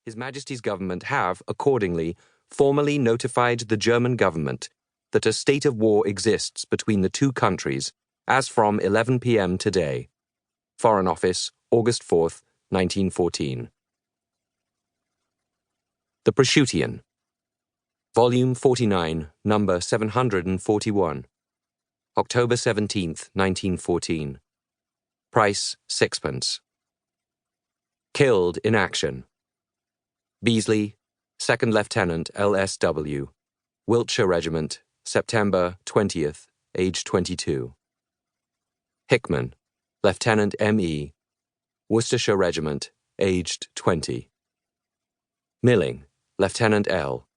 His Majesty's government have, accordingly, formally notified the German government that a state of war exists between the two countries as from 11 p.m. today. Foreign Office, August 4th, 1914. The Prosciuttian. Volume 49, number 741. October 17th, 1914. Price, 6d. Killed in action. Beasley, 2nd Lieutenant LSW, Wiltshire Regiment, September 20th, age 22. Hickman, Lieutenant M.E., Worcestershire Regiment, aged 20. Milling, Lieutenant L.,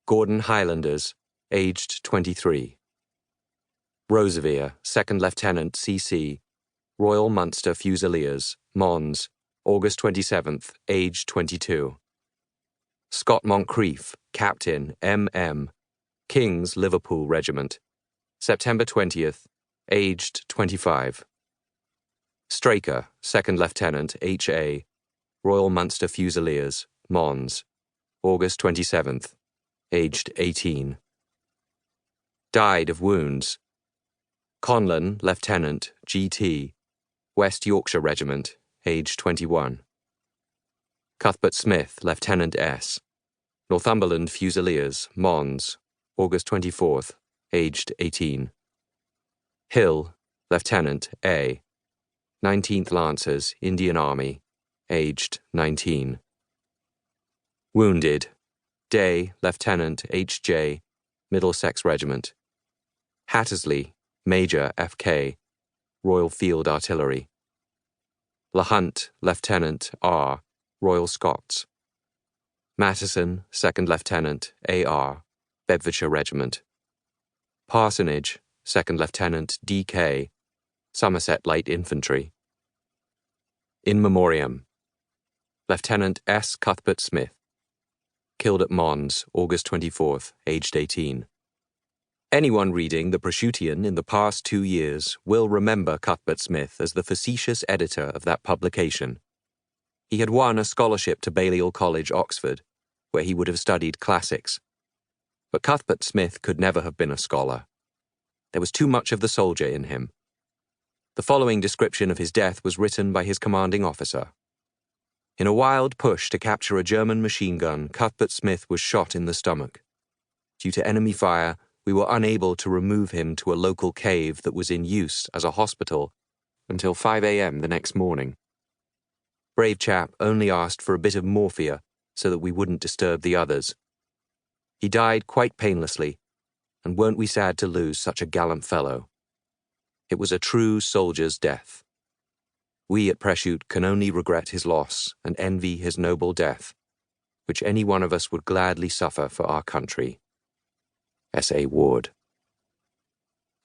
Gordon Highlanders, aged 23. Roseveare, 2nd Lieutenant C.C., Royal Munster Fusiliers, Mons, August 27th, aged 22. Scott Moncrief, Captain, M.M., King's Liverpool Regiment, September 20th, aged 25. Straker, 2nd Lieutenant H.A., Royal Munster Fusiliers, Mons, August 27th, aged 18. Died of wounds. Conlon, Lieutenant G.T., West Yorkshire Regiment, aged 21. Cuthbert Smith, Lieutenant S., Northumberland Fusiliers, Mons, August 24th, aged 18. Hill, Lieutenant A., 19th Lancers, Indian Army, aged 19. Wounded. Day, Lieutenant H.J., Middlesex Regiment. Hattersley, Major F.K., Royal Field Artillery. LaHunt, Lieutenant R., Royal Scots. Matteson, 2nd Lieutenant A.R., Bedfordshire Regiment. Parsonage, 2nd Lieutenant D.K., Somerset Light Infantry. In Memoriam. Lieutenant S. Cuthbert Smith. Killed at Mons, August 24th, aged 18. Anyone reading The Prosciuttian in the past 2 years will remember Cuthbert Smith as the facetious editor of that publication. He had won a scholarship to Balliol College, Oxford, where he would have studied classics. But Cuthbert Smith could never have been a scholar. There was too much of the soldier in him. The following description of his death was written by his commanding officer. In a wild push to capture a German machine gun, Cuthbert Smith was shot in the stomach. Due to enemy fire, we were unable to remove him to a local cave that was in use as a hospital until 5 a.m. the next morning. Brave chap only asked for a bit of morphia so that we wouldn't disturb the others. He died quite painlessly, and weren't we sad to lose such a gallant fellow? It was a true soldier's death. We at Prosciut can only regret his loss and envy his noble death, which any one of us would gladly suffer for our country. S. A. Ward.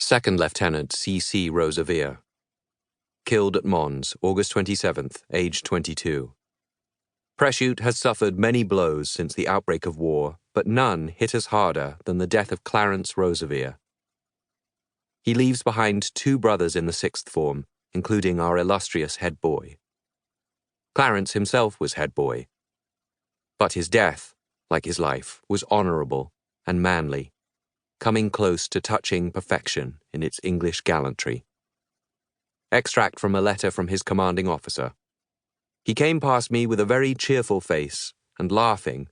2nd Lieutenant C.C. Roseveare. Killed at Mons, August 27th, aged 22. Prosciut has suffered many blows since the outbreak of war, but none hit us harder than the death of Clarence Roseveare. He leaves behind 2 brothers in the 6th form, including our illustrious head boy. Clarence himself was head boy. But his death, like his life, was honourable and manly, coming close to touching perfection in its English gallantry. Extract from a letter from his commanding officer. He came past me with a very cheerful face and laughing,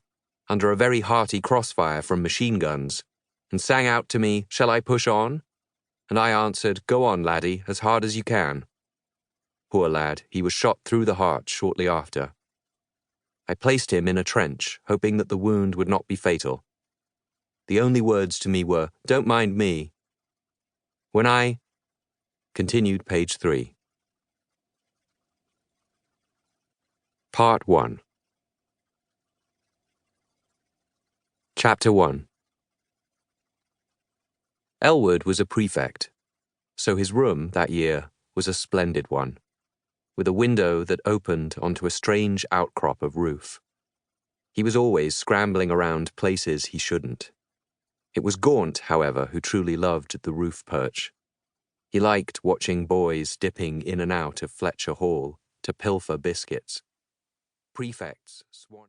under a very hearty crossfire from machine guns, and sang out to me, "Shall I push on?" And I answered, "Go on, laddie, as hard as you can." Poor lad, he was shot through the heart shortly after. I placed him in a trench, hoping that the wound would not be fatal. The only words to me were, "Don't mind me." When I... Continued page 3. Part 1. Chapter 1. Ellwood was a prefect, so his room that year was a splendid one, with a window that opened onto a strange outcrop of roof. He was always scrambling around places he shouldn't. It was Gaunt, however, who truly loved the roof perch. He liked watching boys dipping in and out of Fletcher Hall to pilfer biscuits. Prefects swan